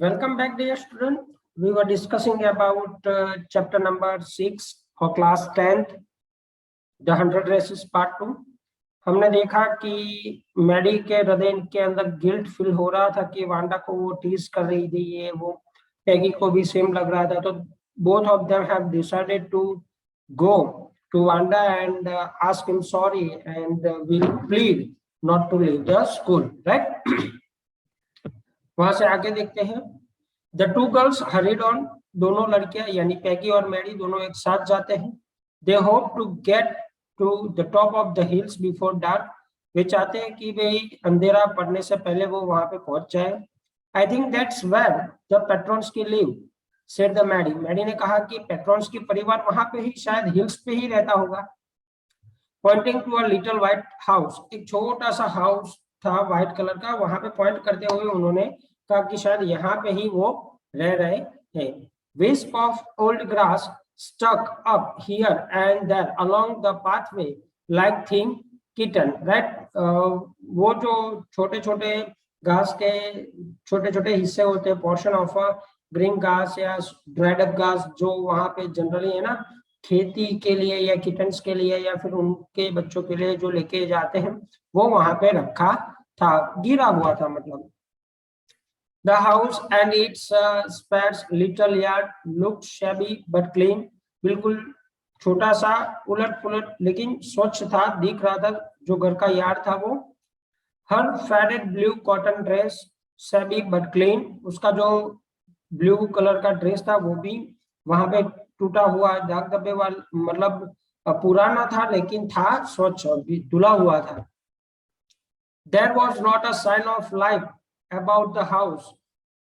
Welcome back, dear student. We were discussing about chapter number 6 for class 10th, the 100 races part 2. हमने देखा कि Maddie के हृदय के अंदर गिल्ट फील हो रहा था कि वांडा को वो टीज कर रही थी, ये वो पैगी को भी सेम लग रहा था. तो both of them have decided to go to Wanda and ask him sorry and will plead not to leave the school, right? वहां से आगे देखते हैं. The two girls hurried on. दोनों लड़कियां यानी पैगी और मैडी दोनों एक साथ जाते हैं. They hope to get to the top of the hills before dark. वे चाहते हैं कि भाई अंधेरा पड़ने से पहले वो वहां पे पहुंच जाए. I think that's where the Petronsky live, said the Maddie. Maddie ने कहा कि पेट्रोन्स की परिवार वहां पे ही शायद हिल्स पे ही रहता होगा. Pointing to a little white house. एक छोटा सा हाउस था व्हाइट कलर का. वहां पे पॉइंट करते हुए उन्होंने कहा कि शायद यहाँ पे ही वो रह रहे हैं. Wisp of old grass stuck up here and there along the pathway like thin kitten, right? वो जो छोटे छोटे घास के छोटे छोटे हिस्से होते हैं, पोर्शन ऑफ ग्रीन घास या ड्राइड अप घास, जो वहां पे जनरली है ना खेती के लिए या किटन्स के लिए या फिर उनके बच्चों के लिए जो लेके जाते हैं, वो वहां पे रखा था, गिरा हुआ था मतलब. The house and its sparse little yard looked shabby but clean. बिल्कुल छोटा सा उलट पुलट लेकिन स्वच्छ था, दिख रहा था जो घर का यार्ड था वो. Her faded blue cotton dress, shabby but clean. उसका जो ब्लू कलर का ड्रेस था वो भी वहां पे टूटा हुआ दाग धब्बे वाला, मतलब पुराना था लेकिन था स्वच्छ और भी धुला हुआ था. There was not a sign of life about the house.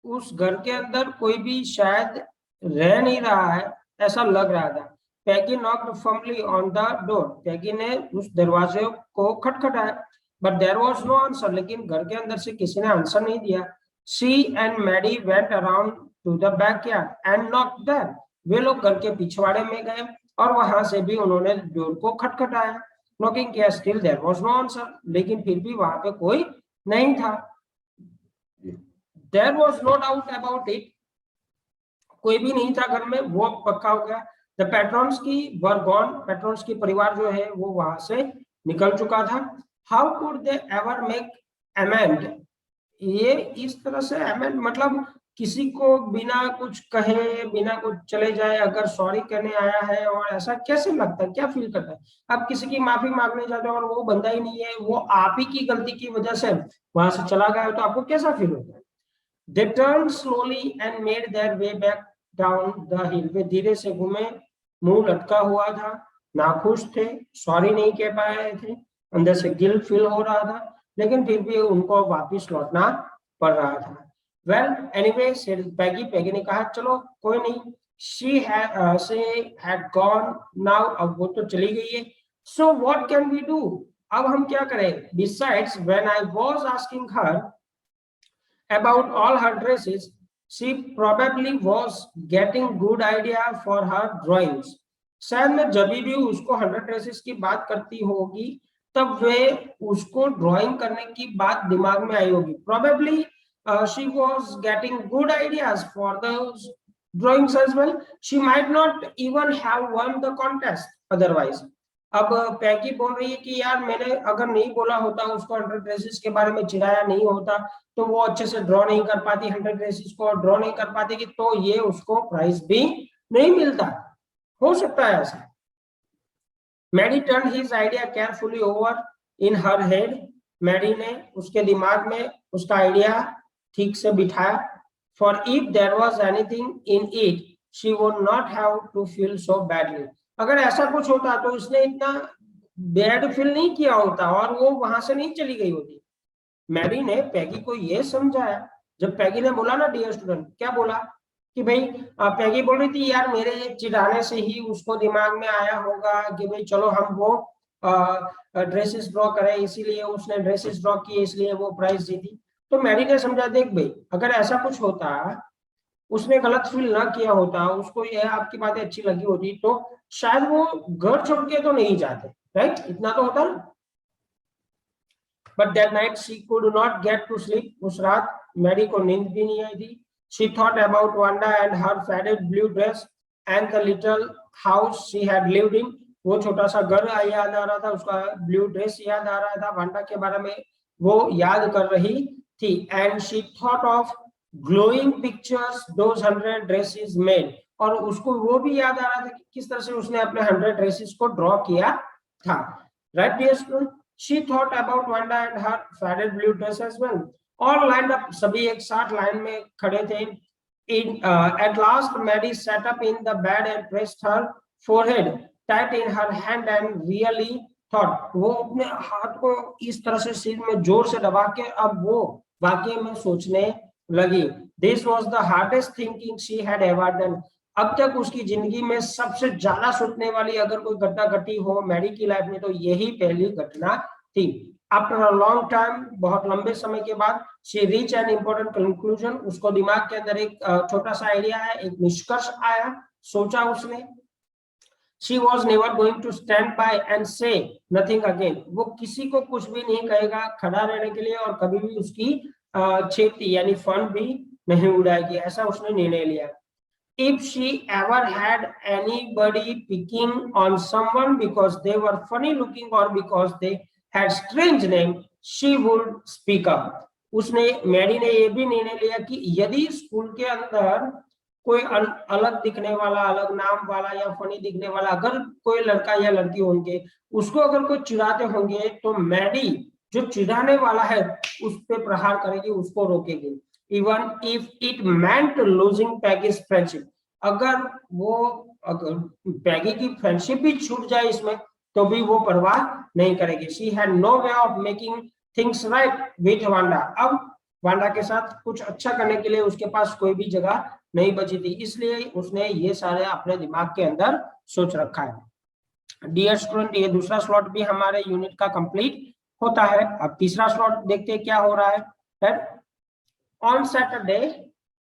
उस घर के अंदर कोई भी शायद रह नहीं रहा है ऐसा लग रहा था. Peggy knocked firmly on the door. Peggy ने उस दरवाजे को खटखटाया. But there was no answer. लेकिन घर के अंदर से किसी ने आंसर नहीं दिया. She and Maddie went around to the backyard and knocked there. वे लोग घर के पिछवाड़े में गए और वहां से भी उन्होंने डोर को खटखटाया. Knocking किया, still there was no answer. लेकिन फिर भी वहां पे कोई नहीं था. There was no doubt about it. कोई भी नहीं था घर में, वो पक्का हो गया. The Petronsky were gone. Patrons की परिवार जो है वो वहां से निकल चुका था. How could they ever make amend? ये इस तरह से amend मतलब किसी को बिना कुछ कहे बिना कुछ चले जाए अगर सॉरी कहने आया है, और ऐसा कैसे लगता है, क्या फील करता है? आप किसी की माफी मांगने जाते हो और वो बंदा ही नहीं है, वो आप ही की गलती की वजह से वहां से चला गया, तो आपको कैसा फील होता है? They turned slowly and made their way back down the hill. वे धीरे से घूमे, मुंह लटका हुआ था, नाखुश थे, सॉरी नहीं कह पाए थे, अंदर से गिल्ट फील हो रहा था, लेकिन फिर भी उनको वापस लौटना पड़ रहा था. Well, anyway, said Peggy. Peggy ने कहा चलो कोई नहीं. She had gone now. अब वो तो चली गई है. So what can we do? अब हम क्या करें? Besides, when I was asking her about all her dresses, she probably was getting good idea for her drawings. शायद मैं जब भी उसको 100 ड्रेसेस की बात करती होगी तब वे उसको ड्राइंग करने की बात दिमाग में आई होगी. Probably she was getting good ideas for those drawings as well. She might not even have won the contest otherwise. अब पैगी बोल रही है कि यार मैंने अगर नहीं बोला होता, उसको 100 ड्रेसेस के बारे में चिढ़ाया नहीं होता, तो वो अच्छे से ड्रॉ नहीं कर पाती, 100 ड्रेसेस को ड्रॉ नहीं कर पाती कि तो ये उसको प्राइज भी नहीं मिलता. हो सकता है ऐसा. Maddie turn his idea carefully over in her head. Maddie ने उसके दिमाग में उसका आइडिया ठीक से बिठाया. For if there was anything in it she would not have to feel so badly. अगर ऐसा कुछ होता तो उसने इतना बैड फील नहीं किया होता और वो वहां से नहीं चली गई होती. मैडी ने पैगी को ये समझाया. जब पैगी ने बोला ना डियर स्टूडेंट, क्या बोला कि भाई पैगी बोल रही थी यार मेरे चिढ़ाने से ही उसको दिमाग में आया होगा कि भाई चलो हम वो ड्रेसेस ड्रॉ करें, इसीलिए उसने ड्रेसेस ड्रॉ किए, इसलिए वो प्राइज जीती. तो मैडी ने समझा, देख भाई अगर ऐसा कुछ होता, उसने गलत फील ना किया होता, उसको ये आपकी बातें अच्छी लगी होती, तो शायद वो घर छोड़ के तो नहीं जाते, राइट? इतना तो होता ना. But that night she could not get to sleep. उस रात मैडी को नींद भी नहीं आई थी. She thought about Wanda and her faded blue dress and the little house she had lived in. वो छोटा सा घर याद आ रहा था, उसका ब्लू ड्रेस याद आ रहा था, वांडा के बारे में वो याद कर रही थी. And she thought of glowing pictures those 100 dresses made. और उसको वो भी याद आ रहा था कि किस तरह से उसने अपने 100 ड्रेसेस को ड्रॉ किया था. Right, dear student? She thought about Wanda and her faded blue dress as well. All lined up, सभी एक साथ लाइन में खड़े थे. At last, Maddie sat up in the bed and pressed her forehead tight in her hand and really thought. वो अपने हाथ को इस तरह से सिर में जोर से दबा के अब वो वाकई में सोचने लगी. This was the hardest thinking she had ever done. अब तक उसकी जिंदगी में सबसे ज्यादा सोचने वाली अगर कोई घटना घटी हो मैडी की लाइफ में तो यही पहली घटना थी. आफ्टर अ लॉन्ग टाइम, बहुत लंबे समय के बाद, she reach an important conclusion. उसको दिमाग के अंदर एक छोटा सा आइडिया है, एक निष्कर्ष आया, सोचा उसने. She was never going to stand by and say nothing again. वो किसी को कुछ भी नहीं कहेगा खड़ा रहने के लिए और कभी भी उसकी छेती यानी फंड भी नहीं उड़ाएगी, ऐसा उसने निर्णय लिया. If she ever had anybody picking on someone because they were funny looking or because they had strange name, she would speak up. उसने मैडी ने ये भी निर्णय लिया कि यदि स्कूल के अंदर कोई अलग दिखने वाला, अलग नाम वाला या फनी दिखने वाला अगर कोई लड़का या लड़की होंगे, उसको अगर कोई चिढ़ाते होंगे तो मैडी जो चिढ़ाने वाला है उस पर प्रहार करेगी, उसको रोकेगी. Even if it meant losing Peggy's friendship. अगर पैगी की फ्रेंडशिप भी छूट जाए इसमें तो भी वो परवाह नहीं करेगी. She had no way of making things right with Wanda. अब वांडा के साथ कुछ अच्छा करने के लिए उसके पास कोई भी जगह नहीं बची थी, इसलिए उसने ये सारे अपने दिमाग के अंदर सोच रखा है. डियर स्टूडेंट, ये दूसरा स्लॉट भी हमारे यूनिट का कंप्लीट होता है. अब तीसरा स्लॉट देखते हैं क्या हो रहा है. On Saturday,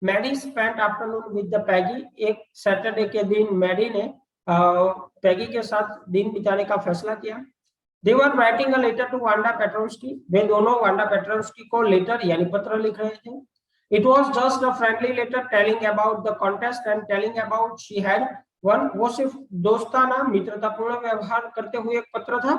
Maddie spent afternoon with the Peggy. एक सैटरडे के दिन मैडी ने पैगी के साथ दिन बिताने का फैसला किया. They were writing a letter to Wanda Petronsky. वे दोनों वांडा पेट्रोन्स्की को लेटर यानी पत्र लिख रहे थे. It was just a friendly letter telling about the contest and telling about she had won. वो सिर्फ दोस्ताना मित्रतापूर्ण व्यवहार करते हुए एक पत्र था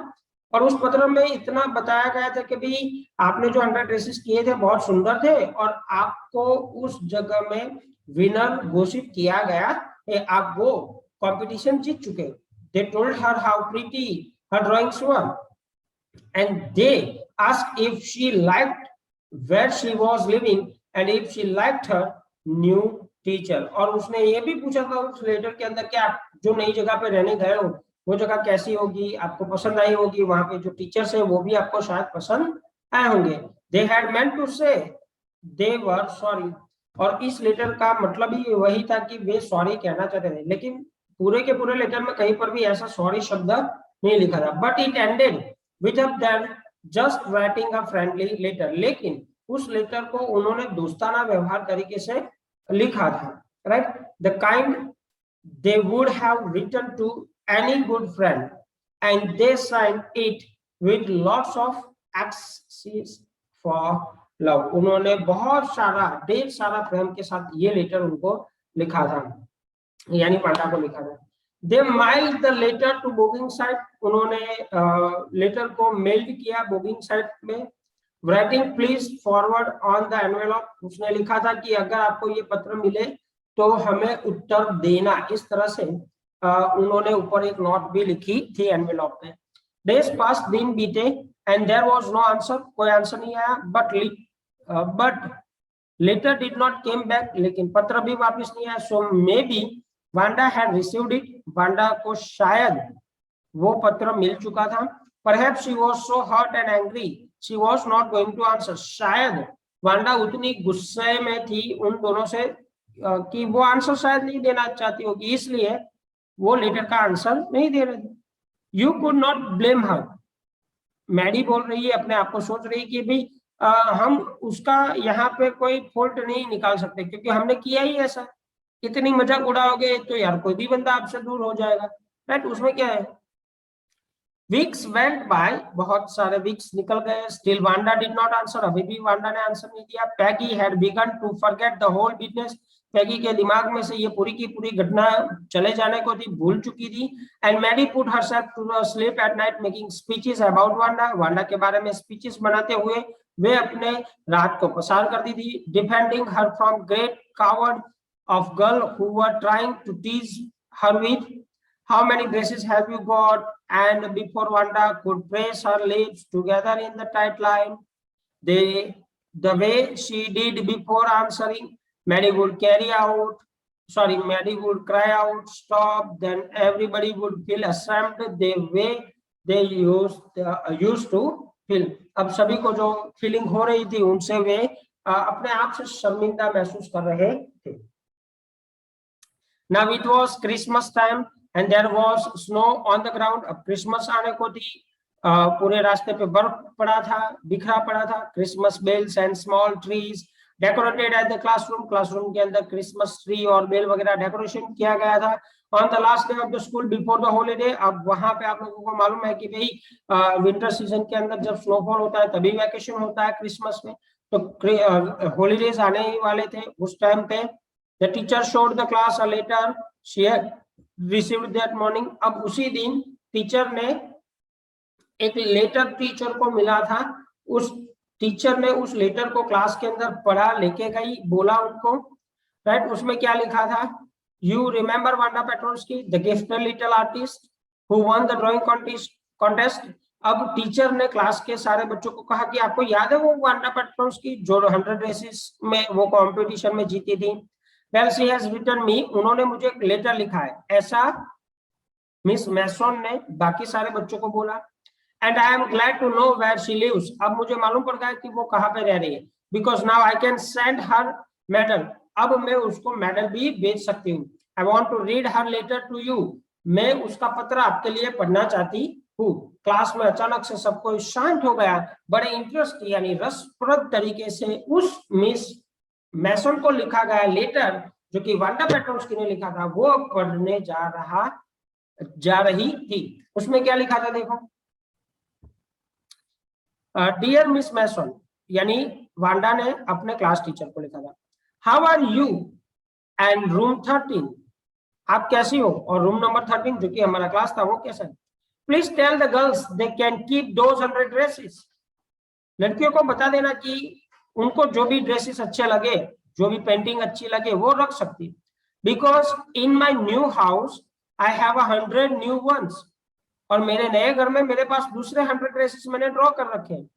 और उस पत्र में इतना बताया गया था कि भी आपने जो 100 ड्रेसेस किए थे बहुत सुंदर थे और आपको उस जगह में विनर घोषित किया गया है, आप वो कंपटीशन जीत चुके. They told her how pretty her drawings were and they asked if she liked where she was living and if she liked her new teacher. और उसने ये भी पूछा था उस लेटर के अंदर कि आप जो नई जगह पे रहने गए हो वो जगह कैसी होगी, आपको पसंद आई होगी, वहां पे जो टीचर्स है वो भी आपको शायद पसंद आए होंगे. They had meant to say they were sorry. और इस लेटर का मतलब ही वही था कि वे सॉरी कहना चाहते थे, लेकिन पूरे के पूरे लेटर में कहीं पर भी ऐसा सॉरी शब्द नहीं लिखा था. But it ended with them just writing a friendly letter. लेकिन उस लेटर को उन्होंने दोस्ताना व्यवहार तरीके से लिखा था. Right? The kind they would have written to any good friend, and they signed it with lots of axes for love. उन्होंने बहुत सारा ढेर सारा प्रेम के साथ ये लेटर उनको लिखा था, यानी वांडा को लिखा था. They mailed the letter to Bogging side. उन्होंने लेटर को मेल्ड किया बोगिंग साइड में. Writing please forward on the envelope. उसने लिखा था कि अगर आपको ये पत्र मिले तो हमें उत्तर देना, इस तरह से उन्होंने ऊपर एक नोट भी लिखी थी एनवेलप में. डेज पास, दिन बीते and there was no answer. कोई आंसर नहीं आया. But letter did not came back. लेकिन पत्र भी वापस नहीं आया. So maybe Wanda had received it. Wanda को शायद वो पत्र मिल चुका था. Perhaps she was so hurt and angry she was not going to answer. शायद वांडा उतनी गुस्से में थी उन दोनों से कि वो आंसर शायद नहीं देना चाहती होगी, इसलिए वो लेटर का आंसर नहीं दे रहे थे. You could not blame her. Maddie बोल रही है, अपने आप को सोच रही कि भाई हम उसका यहाँ पे कोई फॉल्ट नहीं निकाल सकते क्योंकि हमने किया ही ऐसा. इतनी मजाक उड़ाओगे तो यार कोई भी बंदा आपसे दूर हो जाएगा. राइट? उसमें क्या है. वीक्स वेंट बाय, बहुत सारे वीक्स निकल गए, still Wanda did not answer, अभी भी वांडा ने आंसर नहीं दिया। Peggy had begun to forget the whole business, Peggy के दिमाग में से ये पूरी की पूरी घटना चले जाने को थी, भूल चुकी थी। And Maddie put herself to sleep at night making speeches about Wanda, Wanda के बारे में स्पीचेस बनाते हुए वे अपने रात को पसार करती थी। Defending her from great coward of girl who were trying to tease her with how many dresses have you got, and before Wanda could press her lips together in the tight line, the way she did before answering, Maddie would Maddie would cry out, stop, then everybody would feel ashamed the way they used to feel. अब सभी को जो feeling हो रही थी उनसे वे अपने आप से शर्मिंदा महसूस कर रहे थे। Now it was Christmas time and there was snow on the ground. अब क्रिसमस आने को थी, पूरे रास्ते पे बर्फ पड़ा था, बिखरा पड़ा था। Christmas bells and small trees decorated at the classroom, classroom के अंदर क्रिसमस ट्री और बेल वगैरह डेकोरेशन किया गया था। On the last day of the school before the holiday, अब वहां पे आप लोगों को मालूम है कि भाई विंटर सीजन के अंदर जब स्नोफॉल होता है तभी वैकेशन होता है क्रिसमस में, तो हॉलीडेज आने ही वाले थे उस टाइम पे। The teacher showed the class a letter she had received that morning. अब उसी दिन टीचर ने एक लेटर टीचर को मिला था, उस टीचर ने उस लेटर को क्लास के अंदर पढ़ा, लेके गई, बोला उनको, राइट। उसमें क्या लिखा था? You remember Wanda Petronsky, the gifted little artist who won the drawing contest. अब टीचर ने क्लास के सारे बच्चों को कहा कि आपको याद है वो वांडा पेट्रोन्स्की जो 100 ड्रेसेस में वो कंपटीशन में जीती थी। Well, she has written me, उन्होंने मुझे एक लेटर लिखा है, ऐसा मिस मैसन ने बाकी सारे बच्चों को बोला। And I am glad to know where she lives. अब मुझे मालूम पड़ गया कि वो कहाँ पे रह रही है। Because now I can send her medal. अब मैं उसको मेडल भी भेज सकती हूँ। I want to read her letter to you. मैं उसका पत्र आपके लिए पढ़ना चाहती हूँ। क्लास में अचानक से सब कोई शांत हो गया। बड़े इंटरेस्ट यानी रसप्रद तरीके से उस मिस मैसन को लिखा गया लेटर जो कि वांडा पेट्रोन्स्की ने लिखा था वो पढ़ने जा रही थी। उसमें क्या लिखा था देखो, डियर मिस मैसन, यानी वांडा ने अपने क्लास टीचर को लिखा था। How are you and room 13, आप कैसी हो, और रूम नंबर 13 जो कि हमारा क्लास था वो कैसा है। Please tell the girls they can keep those 100 dresses, लड़कियों को बता देना कि उनको जो भी ड्रेसेस अच्छे लगे, जो भी पेंटिंग अच्छी लगे वो रख सकती। Because in my new house I have 100 new ones, और मेरे नए घर में मेरे पास दूसरे 100 ड्रेसेस मैंने ड्रॉ कर रखे हैं।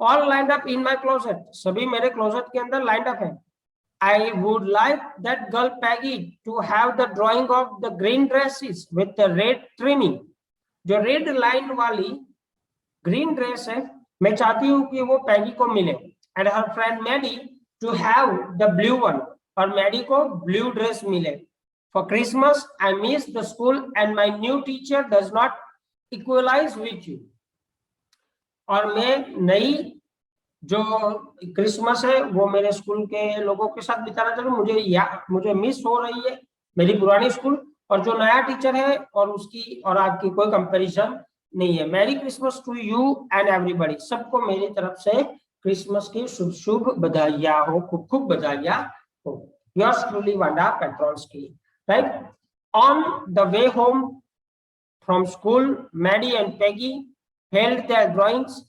All lined up in my closet, सभी मेरे क्लोजेट के अंदर लाइंड अप है। I would like that girl Peggy to have the drawing of the green dresses with the red trimming, जो रेड लाइन वाली ग्रीन ड्रेस है मैं चाहती हूँ कि वो पैगी को मिले। And her friend Maddie to have the blue one, और मैडी को ब्लू ड्रेस मिले। For Christmas I miss the school and my new teacher does not equalize with you, और मैं नई जो क्रिसमस है वो मेरे स्कूल के लोगों के साथ बिताना चाहूँ। मुझे मिस हो रही है मेरी पुरानी स्कूल, और जो नया टीचर है और उसकी और आपकी कोई कंपैरिजन नहीं है। Merry Christmas to you and everybody, सबको मेरी तरफ से क्रिसमस की शुभ शुभ बधाइयां हो, खूब खूब बधाइयां हो। Yours truly Wanda Petronski, right. On the way home from school Maddie and Peggy held their drawings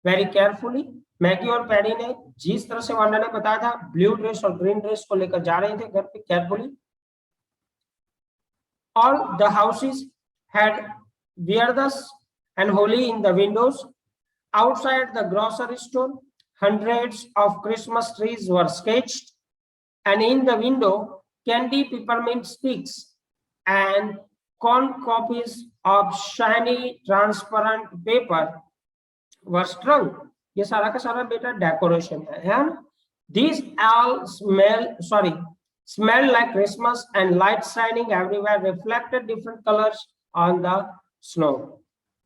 very carefully, Maggie और पैडी ने जिस तरह से वांडा ने बताया था ब्लू ड्रेस और ग्रीन ड्रेस को लेकर जा रहे थे घर पे carefully. All the houses had weirdas and holly in the windows. Outside the grocery store, hundreds of Christmas trees were sketched, and in the window, candy peppermint sticks and corncopies of shiny transparent paper were strung. ये सारा का सारा बेटा decoration है ना? These all smelled like Christmas, and lights shining everywhere reflected different colors on the snow.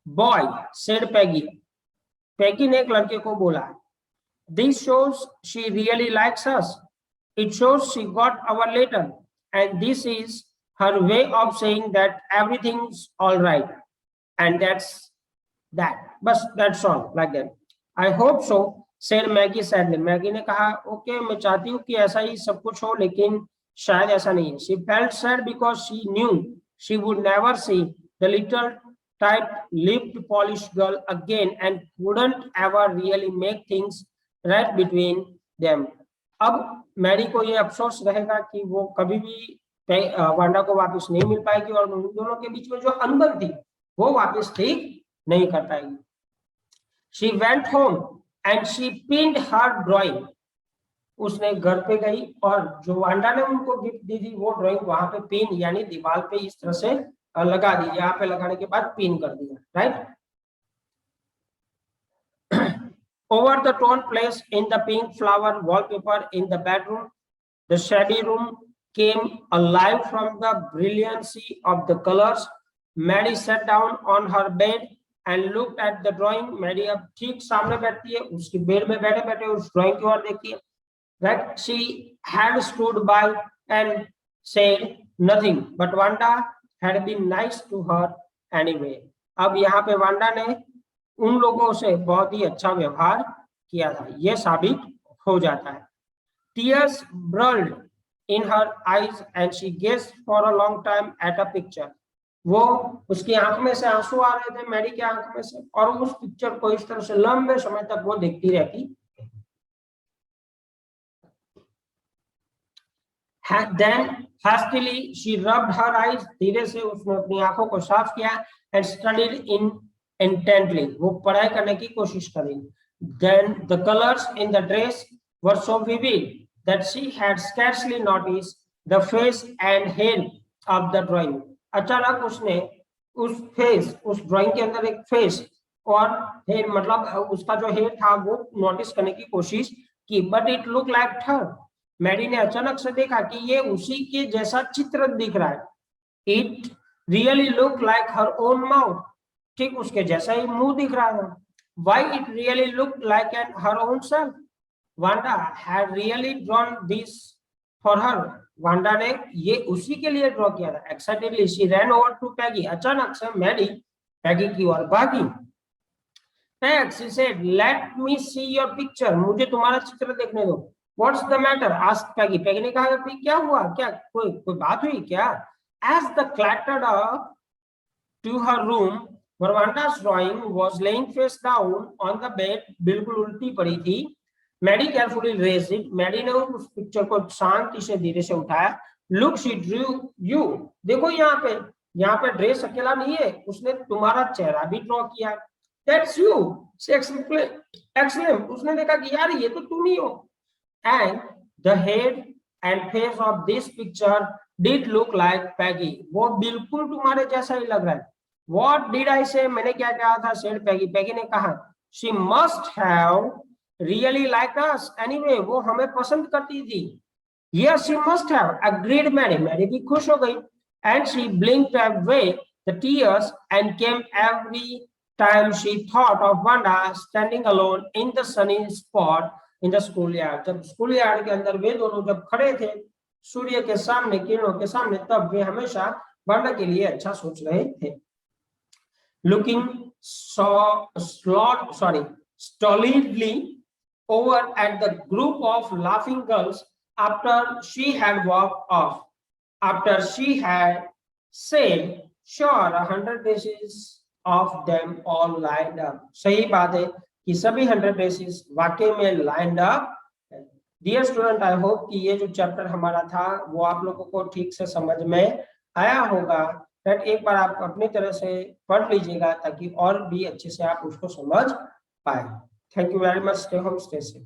Boy, said Peggy. Peggy ने एक लड़के को बोला, this shows she really likes us. It shows she got our letter, and this is her way of saying that everything's all right, and that's that. बस that's all like that. I hope so, said Maggie sadly. Maggi ने कहा okay मैं चाहती हूँ कि ऐसा ही सब कुछ हो लेकिन शायद ऐसा नहीं है. She felt sad because she knew she would never see the little tight-lipped polished girl again and wouldn't ever really make things right between them. अब मैरी को ये अफसोस रहेगा कि वो कभी भी वांडा को वापस नहीं मिल पाएगी और उन दोनों के बीच में जो अनबन थी वो वापस ठीक नहीं कर पाएगी. She went home and she pinned her drawing. उसने घर पे गई और जो वांडा ने उनको गिफ्ट दी थी वो ड्राइंग वहां पे पिन यानी दीवार पे इस तरह से लगा दी. यहाँ पे लगाने के बाद पिन कर दिया. Right. Over the torn place in the pink flower wallpaper in the bedroom, the shady room came alive from the brilliancy of the colors. Mary sat down on her bed and looked at the drawing. Mary अब ठीक सामने बैठती है, उसकी bed में बैठे बैठे उस ड्राइंग की ओर देखती है. Right? She had stood by and said nothing, but Wanda had been nice to her anyway. अब यहाँ पे वांडा ने उन लोगों से बहुत ही अच्छा व्यवहार किया था, यह साबित हो जाता है. Tears burned in her eyes and she gazed for a long time at a picture. वो उसकी आंख में से आंसू आ रहे थे, मैरी की आंख में से, और उस पिक्चर को इस तरह से लंबे समय तक वो देखती रहती. Then hastily she rubbed her eyes. धीरे से उसने अपनी आंखों को साफ किया and studied intently. वो पढ़ाई करने की कोशिश करी. Then the colors in the dress were so vivid that she had scarcely noticed the face and head of the drawing. अचानक उसने उस ड्राइंग के अंदर एक फेस और हेड मतलब उसका जो हेड था वो नोटिस करने की कोशिश की. But it looked like her. Mary ने अचानक से देखा कि ये उसी के जैसा चित्र दिख रहा है. It really looked like her own mouth. ठीक उसके जैसा ही मुंह दिख रहा था. Why it really looked like her own self. Wanda had really drawn this for her. Wanda ने ये उसी के लिए ड्रॉ किया था. Excitedly she ran over to Peggy. अचानक से मैरी पैगी की ओर भागी. Peg, she said, let me see your picture. मुझे तुम्हारा चित्र देखने दो. What's the matter? asked Peggy. Peggy ने कहा कि क्या हुआ, क्या कोई बात हुई क्या? As they clattered up to her room, where Wanda's drawing was laying face down on the bed, बिल्कुल उल्टी पड़ी थी. Mary carefully raised it. Mary ने उस पिक्चर को शांति से धीरे से उठाया. Look, she drew you. देखो यहाँ पे ड्रेस अकेला नहीं है, उसने तुम्हारा चेहरा भी ड्रॉ किया. That's you. She exclaimed. उसने देखा कि यार ये तो तुम ही हो. And the head and face of this picture did look like Peggy. वो बिल्कुल तुम्हारे जैसा ही लग रहा है. What did I say? मैंने क्या कहा था? said Peggy. Peggy ने कहा she must have really liked us anyway. वो हमें पसंद करती थी. Yes, she must have. Agreed Mary. Mary भी खुश हो गई. And she blinked away the tears and came every time she thought of Wanda standing alone in the sunny spot in the schoolyard. जब schoolyard के अंदर वे दोनों जब खड़े थे सूर्य के सामने, किरणों के सामने, तब वे हमेशा वांडा के लिए अच्छा सोच रहे थे. Looking stolidly over at the group of laughing girls after she had walked off. After she had said, sure, 100 dresses of them all lined up. सही बात है कि सभी 100 dresses वाकई में lined up. Dear student, I hope कि ये जो चैप्टर हमारा था वो आप लोगों को ठीक से समझ में आया होगा. एक बार आप अपनी तरह से पढ़ लीजिएगा ताकि और भी अच्छे से आप उसको समझ पाए. Thank you very much. Stay home, stay safe.